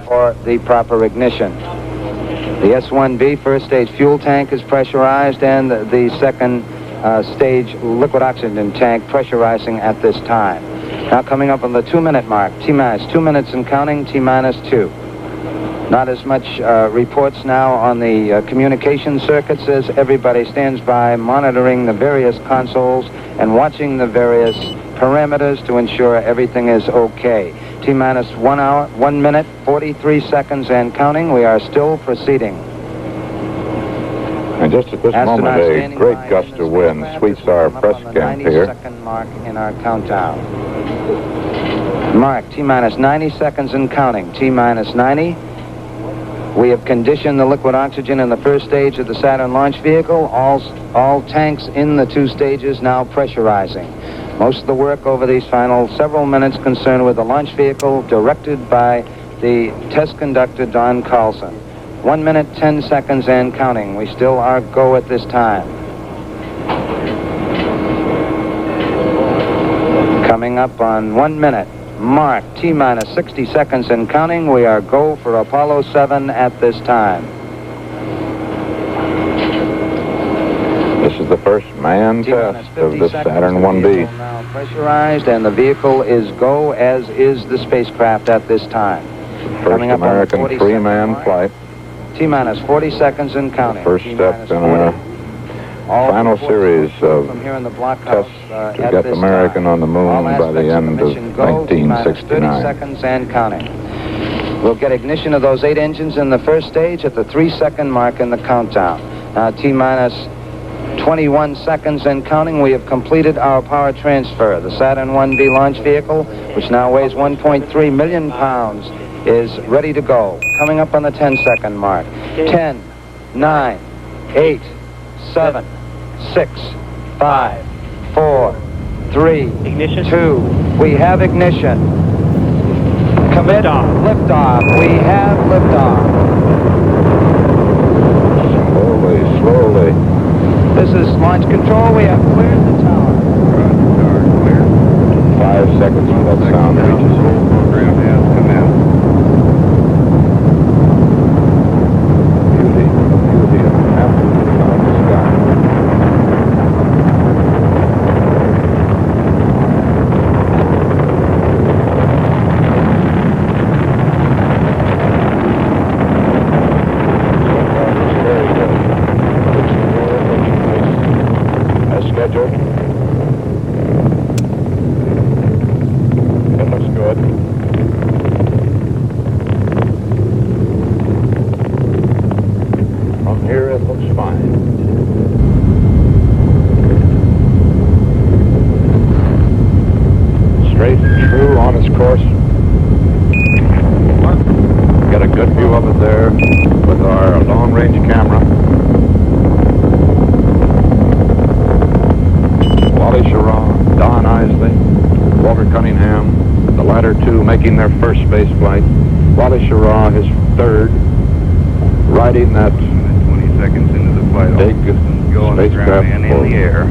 for the proper ignition. The S1B first stage fuel tank is pressurized, and the second stage liquid oxygen tank pressurizing at this time. Now coming up on the 2-minute mark, T-minus 2 minutes and counting, T-minus 2. Not as much reports now on the communication circuits as everybody stands by monitoring the various consoles and watching the various parameters to ensure everything is okay. T-minus 1 hour, 1 minute, 43 seconds and counting. We are still proceeding. And just at this moment, a great gust of wind sweeps our press camp here. 90-second mark in our countdown. Mark, T-minus 90 seconds and counting. T-minus 90. We have conditioned the liquid oxygen in the first stage of the Saturn launch vehicle. All tanks in the 2 stages now pressurizing. Most of the work over these final several minutes concerned with the launch vehicle, directed by the test conductor, Donn Carlson. 1 minute, 10 seconds and counting. We still are go at this time. Coming up on 1 minute. Mark, T-minus 60 seconds and counting. We are go for Apollo 7 at this time. This is the first manned test of the Saturn IB. Now pressurized, and the vehicle is go, as is the spacecraft at this time. First American 3-man flight. T-minus 40 seconds and counting. First step in a final series of tests to get American on the moon by the end of 1969. 30 seconds and counting. We'll get ignition of those 8 engines in the first stage at the 3-second mark in the countdown. Now T-minus 21 seconds and counting. We have completed our power transfer. The Saturn IB launch vehicle, which now weighs 1.3 million pounds, is ready to go. Coming up on the 10-second mark. 10, 9, 8, 7, 6, 5, 4, 3, ignition. 2. We have ignition. Commit. Liftoff. We have liftoff. Slowly. This is launch control. We have cleared the tower. Clear. 5 seconds for that sound reaches. Program has commenced. Beauty of absolute sky. It looks good. From here it looks fine. Straight and true on its course. Get a good view of it there with our long-range camera. Schirra, Donn, Eisele, Walter Cunnigham, the latter 2 making their first space flight. Schirra, his 3rd, riding that 20 seconds into the flight. big Go on the ground and in the air.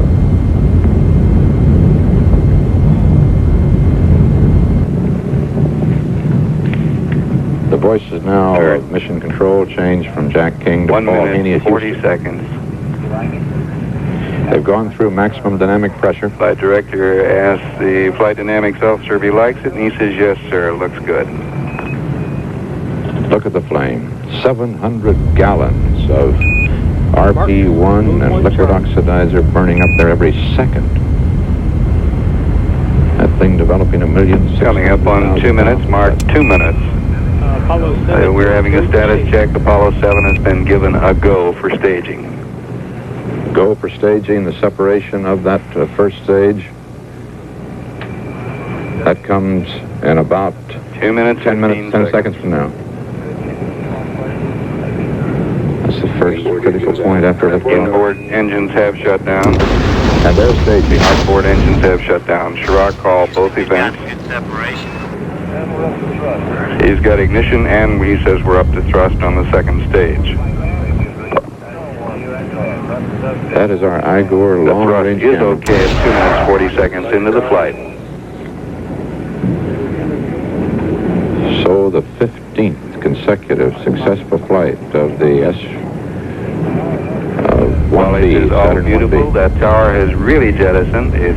The voices now of mission control change from Jack King to 1 Paul minute, Haney. 40 seconds. They've gone through maximum dynamic pressure. Flight director asks the flight dynamics officer if he likes it, and he says, yes, sir, it looks good. Look at the flame. 700 gallons of RP1 and liquid oxidizer burning up there every second. That thing developing 1,600,000. Coming up on 2 minutes, Mark, 2 minutes. Apollo 7. We're having a status check. Apollo 7 has been given a go for staging. Go for staging, the separation of that first stage. That comes in about 2 minutes, 10 minutes, 10 seconds from now. That's the first critical point after liftoff. Inboard engines have shut down. And there's staging. Outboard engines have shut down. Schirra called both events. He's got ignition, and he says we're up to thrust on the second stage. That is our Igor The long-range thrust is camera. okay at 2 minutes, 40 seconds into the flight. So the 15th consecutive successful flight of the Well, it is all Saturn beautiful. 1B. That tower has really jettisoned. It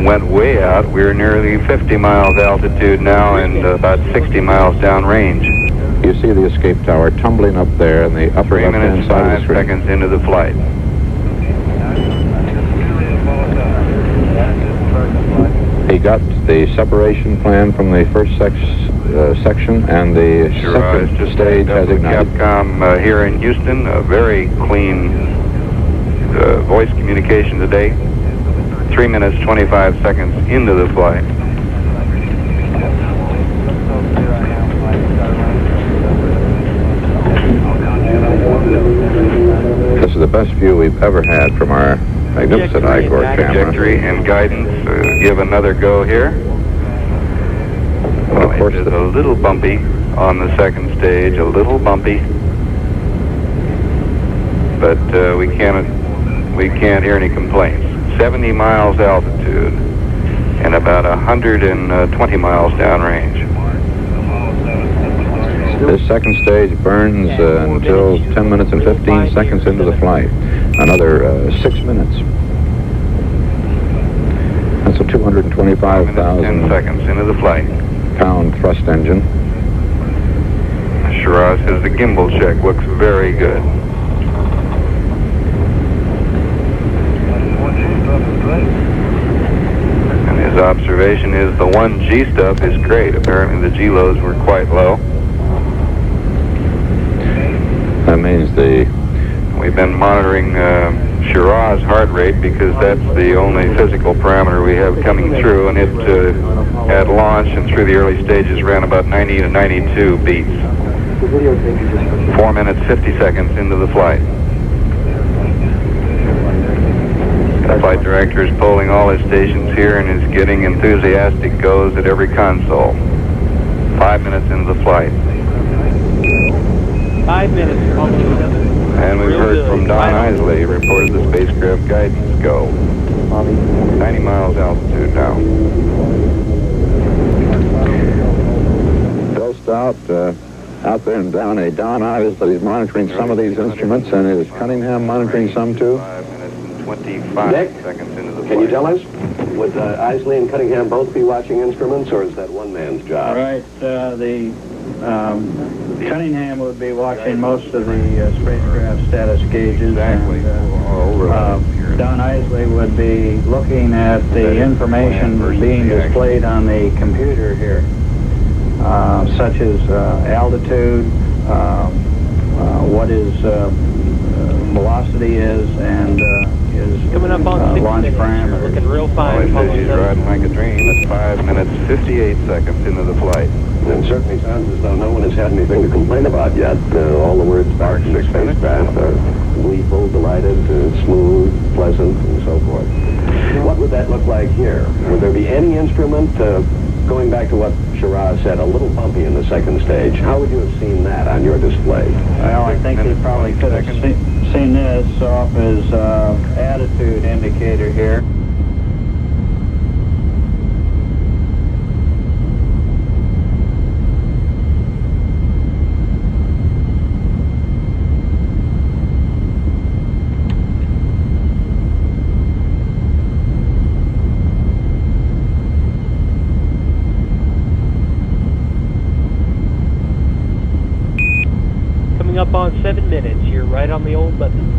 went way out. We're nearly 50 miles altitude now and about 60 miles downrange. You see the escape tower tumbling up there in the upper 3 left-hand minutes, side of 5 the screen. seconds into the flight. He got the separation plan from the first section, and the Schirra is second just stage backed up has with ignited. Capcom here in Houston. A very clean voice communication today. 3 minutes, 25 seconds into the flight. This is the best view we've ever had from our magnificent Igor camera. Trajectory and guidance. Give another go here. Well, of course, it is a little bumpy on the second stage, a little bumpy. But we can't hear any complaints. 70 miles altitude and about 120 miles downrange. This second stage burns until 10 minutes and 15 seconds into the flight. Another 6 minutes. That's a 225,000 10 seconds into the flight. pound thrust engine. Schirra says the gimbal check looks very good. And his observation is the 1G stuff is great. Apparently the G lows were quite low. That means We've been monitoring Schirra's heart rate because that's the only physical parameter we have coming through, and it at launch and through the early stages ran about 90 to 92 beats. 4 minutes, 50 seconds into the flight. The flight director is polling all his stations here and is getting enthusiastic goes at every console. 5 minutes into the flight. 5 minutes. And we've heard from Donn Eisele. He reported the spacecraft guidance go. 90 miles altitude now. Bill Stout out there and down a Donn Eisele. He's monitoring some of these instruments, and is Cunnigham monitoring some too? 5 minutes and 25 Nick, seconds into the flight. Can you tell us, would Eisele and Cunningham both be watching instruments, or is that one man's job? Right. Cunningham would be watching most of the spacecraft status gauges. Exactly. And Donn Eisele would be looking at the information being displayed on the computer here, such as altitude, what his velocity is, and his Coming up on 6 launch minutes. parameters. Looking real fine. Well, he's riding like a dream. It's 5 minutes, 58 seconds into the flight. It certainly sounds as though no one has had anything to complain about yet. All the words back from the spacecraft are gleeful, delighted, smooth, pleasant, and so forth. What would that look like here? Would there be any instrument, going back to what Schirra said, a little bumpy in the second stage? How would you have seen that on your display? Well, I think he probably could have seen this off his attitude indicator here. Up on 7 minutes. You're right on the old button.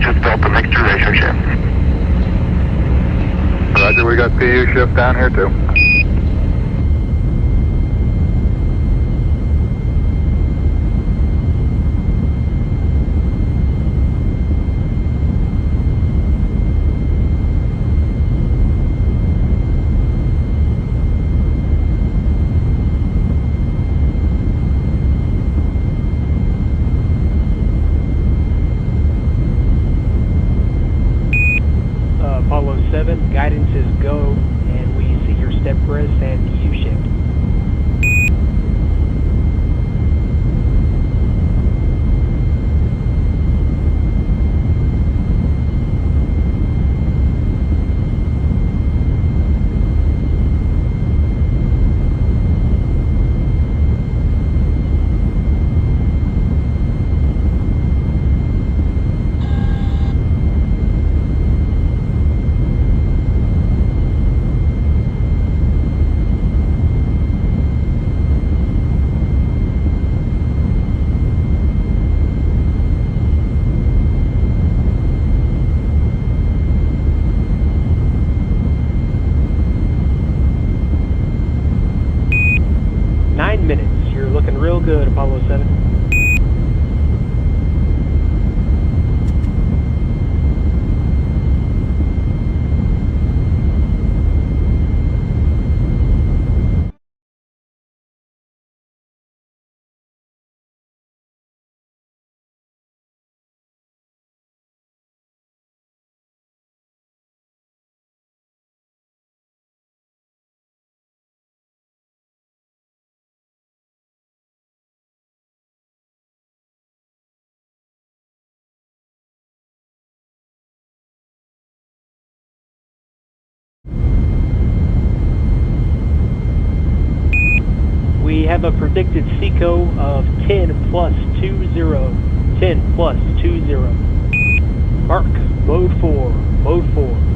Just built the mixed duration shift. Roger, we got PU shift down here too. 5 status and U-shaped. Real good, Apollo 7. We have a predicted CECO of 10 plus 20. 10 plus 20. Mark, mode 4, mode 4.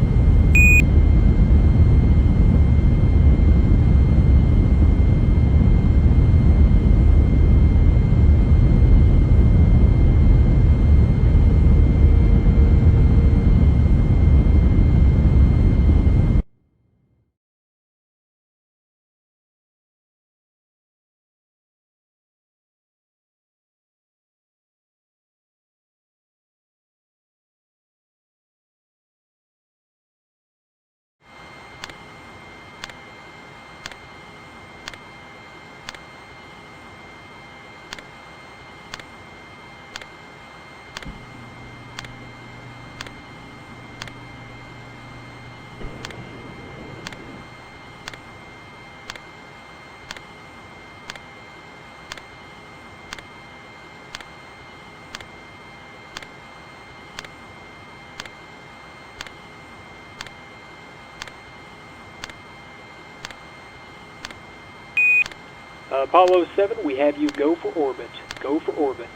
Apollo 7, we have you go for orbit. Go for orbit.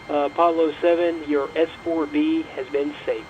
Apollo 7, your S4B has been saved.